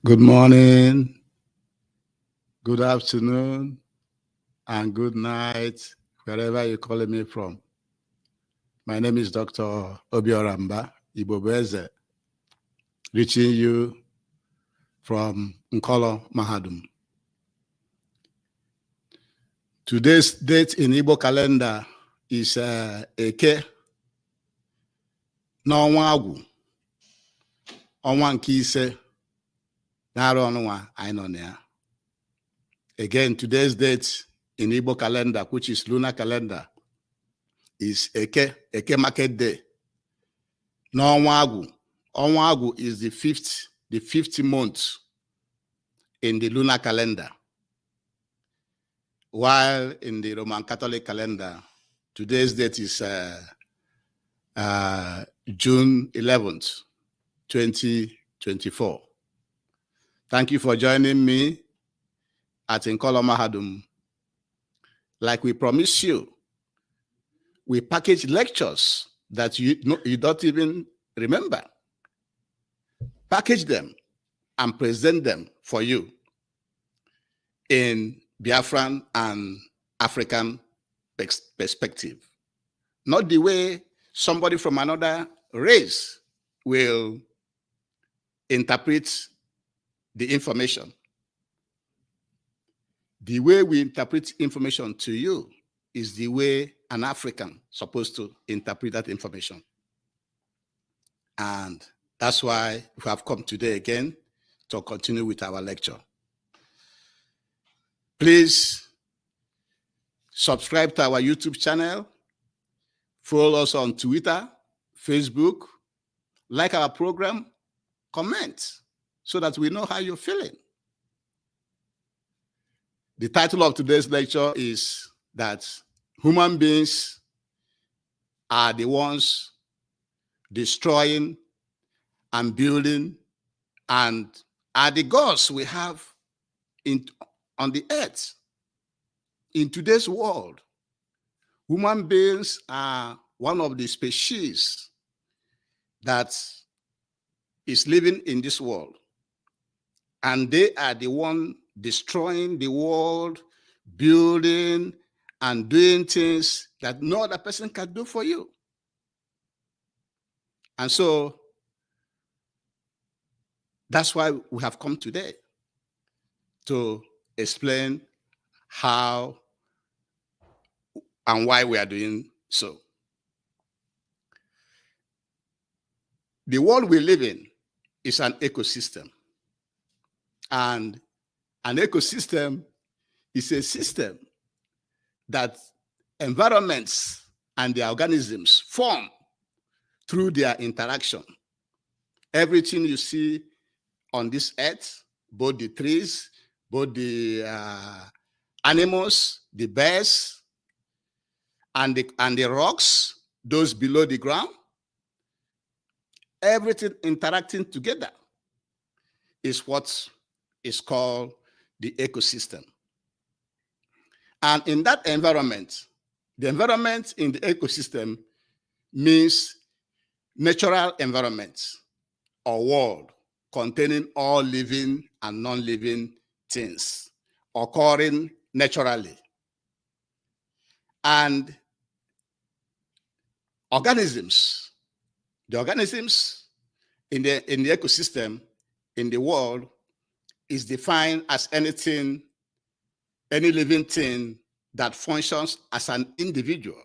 Good morning, good afternoon, and good night, wherever you're calling me from. My name is Dr. Obioramba Ibobeze, reaching you from Nkolo Mahadum. Today's date in Igbo calendar is Eke n'ọnwa Agwụ, ọnwa nke ise n'arọ ọnụnwa anyị nọ na ya. Again, today's date in Igbo calendar, which is lunar calendar, is Eke Market Day. N'ọnwa Agwụ. Ọnwa Agwụ is the fifth month in the lunar calendar, while in the Roman Catholic calendar, today's date is June 11th, 2024. Thank you for joining me at Nkolo Mahadum. Like we promised you, we package lectures that you don't even remember. Package them and present them for you in Biafran and African perspective. Not the way somebody from another race will interpret the information. The way we interpret information to you is the way an African is supposed to interpret that information. And that's why we have come today again to continue with our lecture. Please subscribe to our YouTube channel, follow us on Twitter, Facebook, like our program, comment so that we know how you're feeling. The title of today's lecture is that human beings are the ones destroying and building and are the gods we have on the earth. In today's world, human beings are one of the species that is living in this world. And they are the one destroying the world, building and doing things that no other person can do for you. And so that's why we have come today to explain how and why we are doing so. The world we live in is an ecosystem. And an ecosystem is a system that environments and the organisms form through their interaction. Everything you see on this earth, both the trees, both the animals, the birds, and the rocks, those below the ground, everything interacting together is what is called the ecosystem. And in that environment, the environment in the ecosystem means natural environment or world containing all living and non-living things occurring naturally. And organisms, the organisms in the ecosystem, in the world, is defined as anything, any living thing that functions as an individual.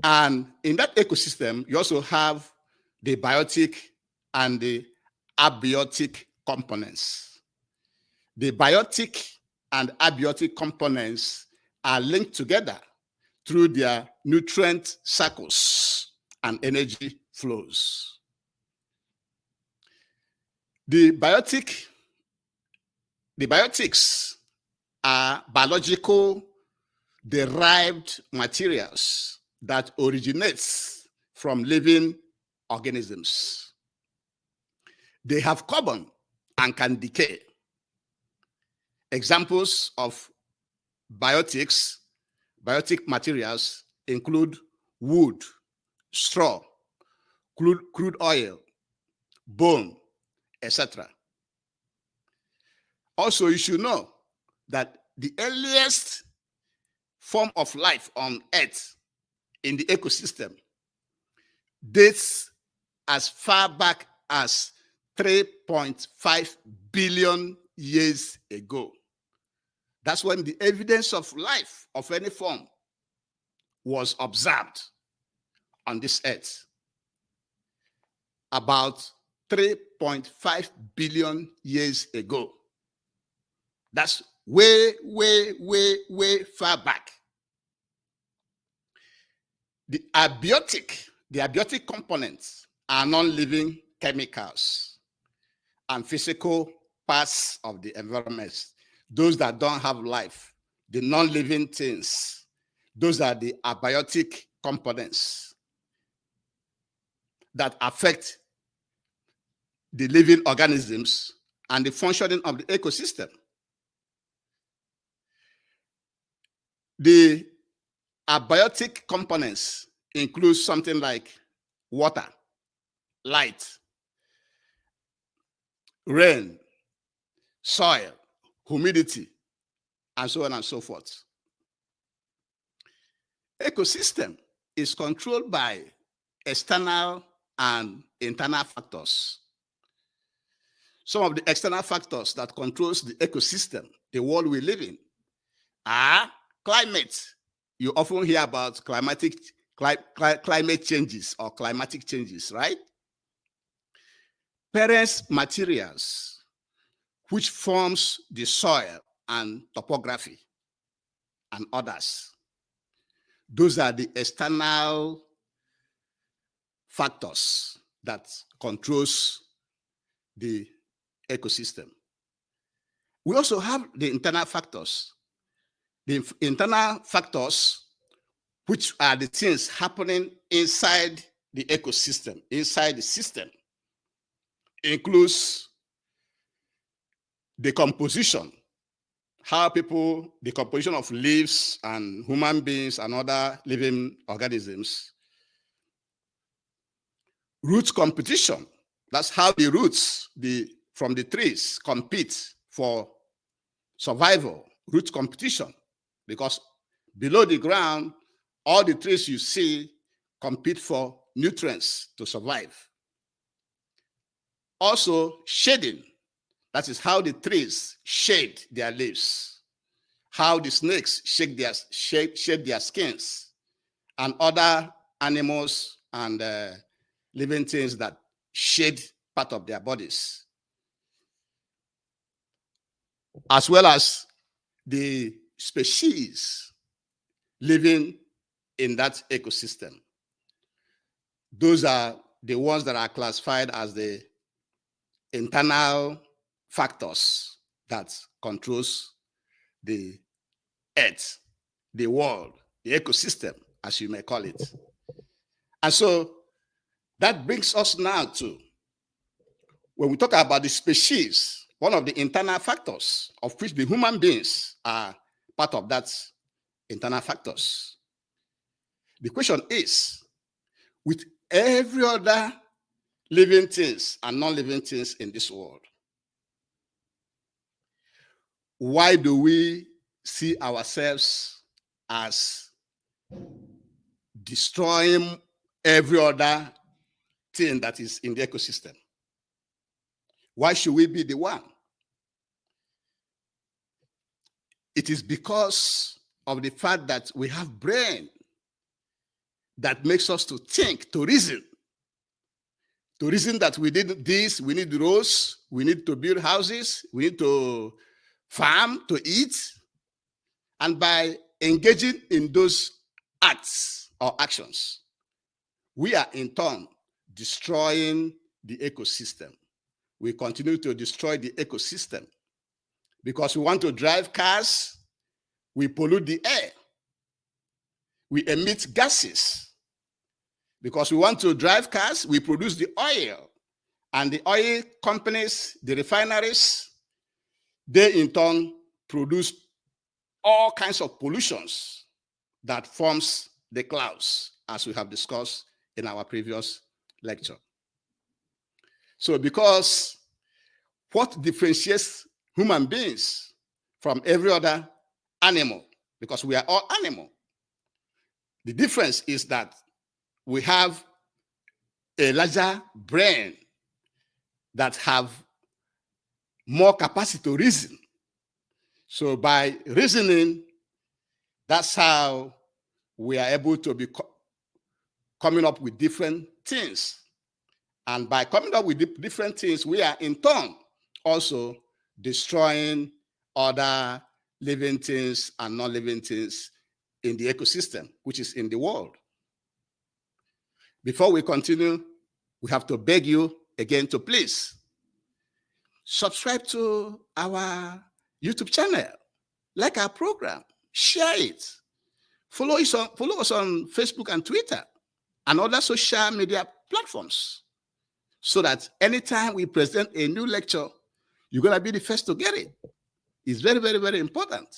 And in that ecosystem, you also have the biotic and the abiotic components. The biotic and abiotic components are linked together through their nutrient cycles and energy flows. The biotics are biological derived materials that originates from living organisms. They have carbon and can decay. Examples of biotic materials include wood, straw, crude oil, bone, etc. Also, you should know that the earliest form of life on Earth in the ecosystem dates as far back as 3.5 billion years ago. That's when the evidence of life of any form was observed on this Earth. About 3.5 billion years ago. That's way, way, way, way far back. The abiotic components are non-living chemicals and physical parts of the environment. Those that don't have life, the non-living things, those are the abiotic components that affect the living organisms and the functioning of the ecosystem. The abiotic components include something like water, light, rain, soil, humidity, and so on and so forth. Ecosystem is controlled by external and internal factors. Some of the external factors that controls the ecosystem, the world we live in, are climate. You often hear about climate changes or climatic changes, right? Parent materials, which forms the soil and topography, and others. Those are the external factors that controls the ecosystem. We also have the internal factors. The internal factors, which are the things happening inside the ecosystem, inside the system, includes the composition, the composition of leaves and human beings and other living organisms. Root competition, that's how the roots from the trees compete for survival, root competition, because below the ground, all the trees you see compete for nutrients to survive. Also, shading, that is how the trees shade their leaves, how the snakes shade their skins, and other animals and living things that shade part of their bodies, as well as the species living in that ecosystem. Those are the ones that are classified as the internal factors that controls the earth, the world, the ecosystem, as you may call it. And so that brings us now to, when we talk about the species, one of the internal factors, of which the human beings are part of that internal factors. The question is, with every other living things and non-living things in this world, why do we see ourselves as destroying every other thing that is in the ecosystem? Why should we be the one? It is because of the fact that we have brain that makes us to think, to reason that we did this, we need roads, we need to build houses, we need to farm, to eat. And by engaging in those acts or actions, we are in turn destroying the ecosystem. We continue to destroy the ecosystem because we want to drive cars, we pollute the air, we emit gases. Because we want to drive cars, we produce the oil. And the oil companies, the refineries, they in turn produce all kinds of pollutions that forms the clouds, as we have discussed in our previous lecture. So because what differentiates human beings from every other animal, because we are all animal. The difference is that we have a larger brain that have more capacity to reason. So by reasoning, that's how we are able to be coming up with different things. And by coming up with different things, we are in turn also destroying other living things and non-living things in the ecosystem, which is in the world. Before we continue, we have to beg you again to please subscribe to our YouTube channel, like our program, share it, follow us on Facebook and Twitter and other social media platforms, so that anytime we present a new lecture, you're going to be the first to get it. It's very, very, very important.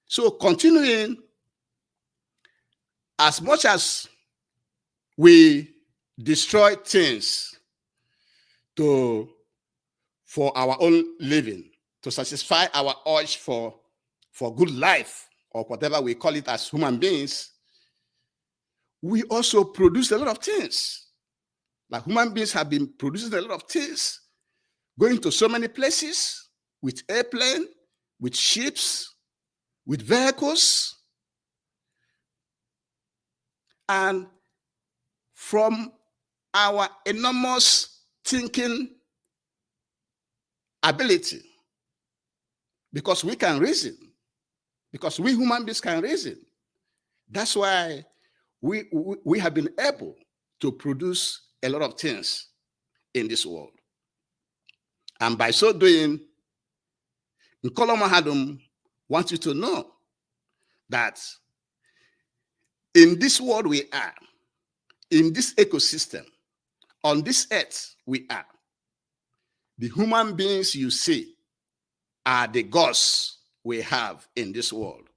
So continuing, as much as we destroy things for our own living, to satisfy our urge for good life, or whatever we call it as human beings, we also produce a lot of things. Like human beings have been producing a lot of things, going to so many places with airplane, with ships, with vehicles. And from our enormous thinking ability, because we can reason, because we human beings can reason, that's why we have been able to produce a lot of things in this world. And by so doing, Nkola Mahadum wants you to know that in this world we are, in this ecosystem, on this earth we are, the human beings you see are the gods we have in this world.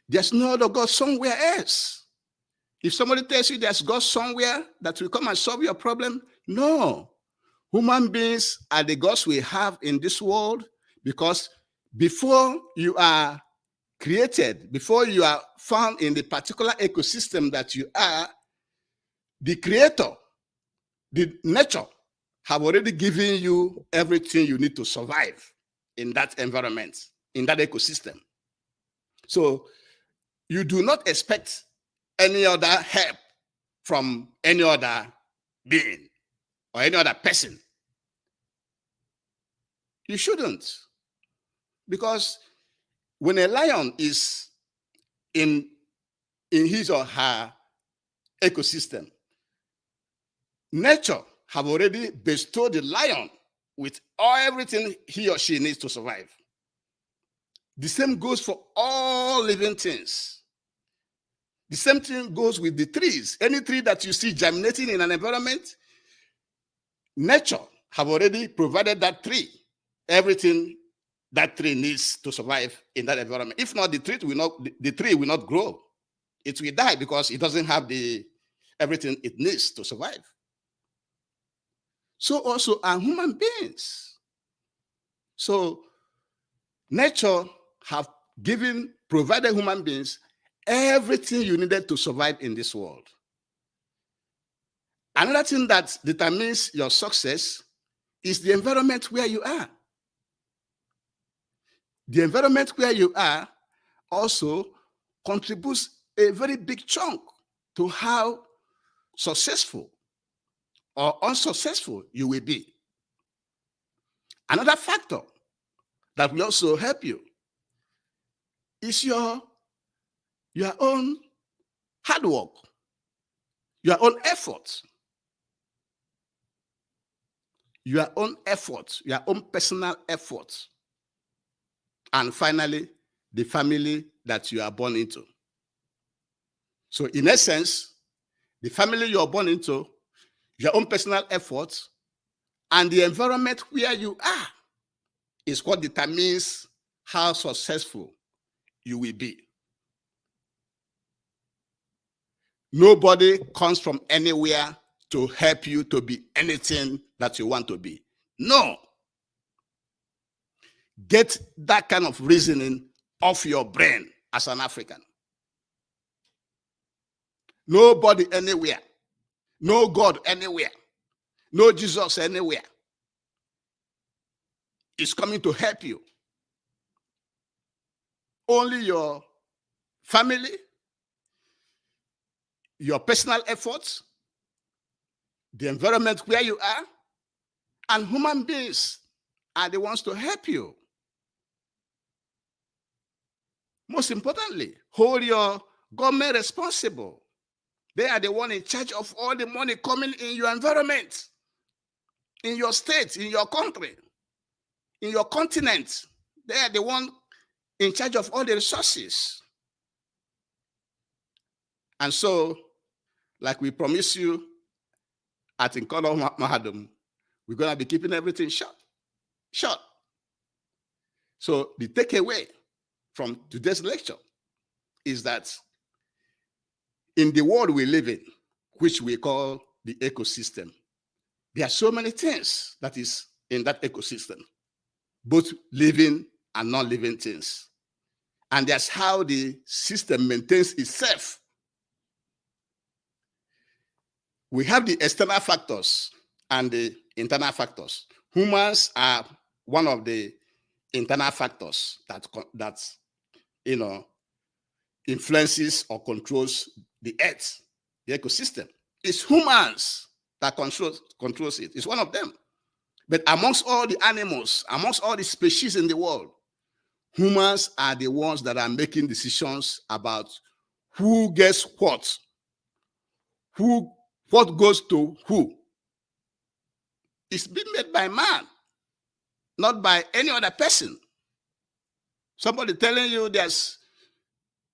There's no other God somewhere else. If somebody tells you there's God somewhere that will come and solve your problem, no. Human beings are the gods we have in this world, because before you are created, before you are found in the particular ecosystem that you are, the creator, the nature, have already given you everything you need to survive in that environment, in that ecosystem. So you do not expect any other help from any other being or any other person. You shouldn't. Because when a lion is in his or her ecosystem, nature have already bestowed the lion with everything he or she needs to survive. The same goes for all living things. The same thing goes with the trees. Any tree that you see germinating in an environment, nature have already provided that tree everything that tree needs to survive in that environment. If not, the tree will not grow. It will die because it doesn't have everything it needs to survive. So also are human beings. So nature have provided human beings everything you needed to survive in this world. Another thing that determines your success is the environment where you are. The environment where you are also contributes a very big chunk to how successful or unsuccessful you will be. Another factor that will also help you is your own hard work, your own effort, your own personal effort, and finally, the family that you are born into. So in essence, the family you are born into, your own personal effort, and the environment where you are is what determines how successful you will be. Nobody comes from anywhere to help you to be anything that you want to be. No. Get that kind of reasoning off your brain as an African. Nobody anywhere. No God anywhere. No Jesus anywhere is coming to help you. Only your family, your personal efforts, the environment where you are, and human beings are the ones to help you. Most importantly, hold your government responsible. They are the one in charge of all the money coming in your environment, in your state, in your country, in your continent. They are the one in charge of all the resources. And so, like we promised you at Nkola Mahadum, we're going to be keeping everything short. So the takeaway from today's lecture is that in the world we live in, which we call the ecosystem, there are so many things that is in that ecosystem, both living and non-living things. And that's how the system maintains itself. We have the external factors and the internal factors. Humans are one of the internal factors that influences or controls the earth, the ecosystem. It's humans that controls it. It's one of them. But amongst all the animals, amongst all the species in the world, humans are the ones that are making decisions about who gets what goes to who. It's been made by man, not by any other person. Somebody telling you there's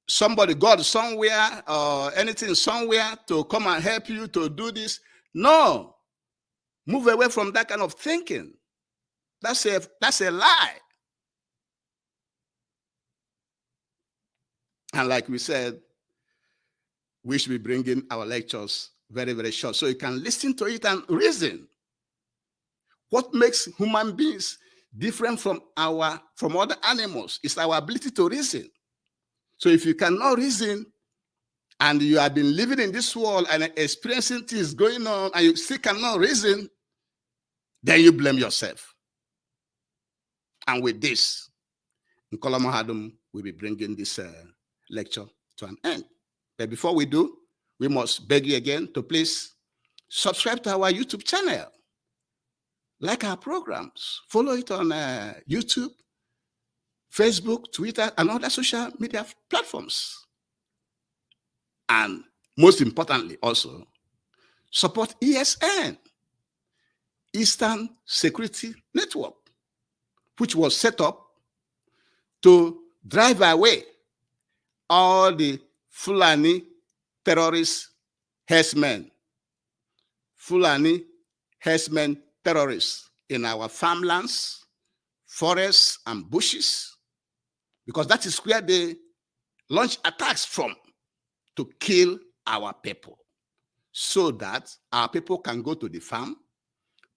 somebody, God somewhere or anything somewhere to come and help you to do this. No. Move away from that kind of thinking. That's a lie. And like we said, we should be bringing our lectures very, very short so you can listen to it and reason. What makes human beings different from other animals is our ability to reason. So if you cannot reason and you have been living in this world and experiencing things going on and you still cannot reason, then you blame yourself. And with this, Nkola Mahadum will be bringing this lecture to an end. But before we do, we must beg you again to please subscribe to our YouTube channel. Like our programs. Follow it on YouTube, Facebook, Twitter, and other social media platforms. And most importantly, also, support ESN, Eastern Security Network, which was set up to drive away all the Fulani terrorist herdsmen, Fulani herdsmen terrorists in our farmlands, forests, and bushes, because that is where they launch attacks from to kill our people, so that our people can go to the farm,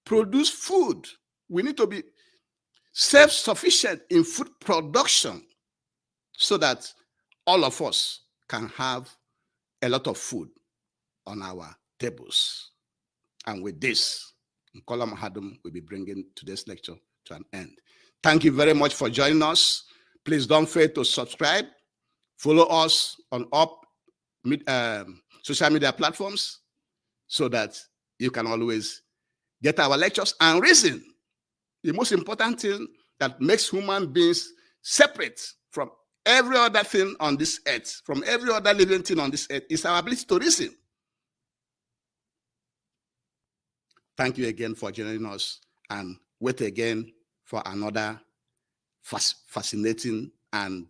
produce food. We need to be self-sufficient in food production so that all of us can have a lot of food on our tables. And with this, Nkola Mahadum will be bringing today's lecture to an end. Thank you very much for joining us. Please don't fail to subscribe. Follow us on social media platforms so that you can always get our lectures and reason. The most important thing that makes human beings separate from every other thing on this earth, from every other living thing on this earth, is our ability to reason. Thank you again for joining us, and wait again for another fascinating and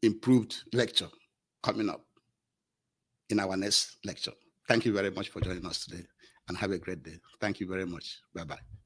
improved lecture coming up in our next lecture. Thank you very much for joining us today, and have a great day. Thank you very much. Bye-bye.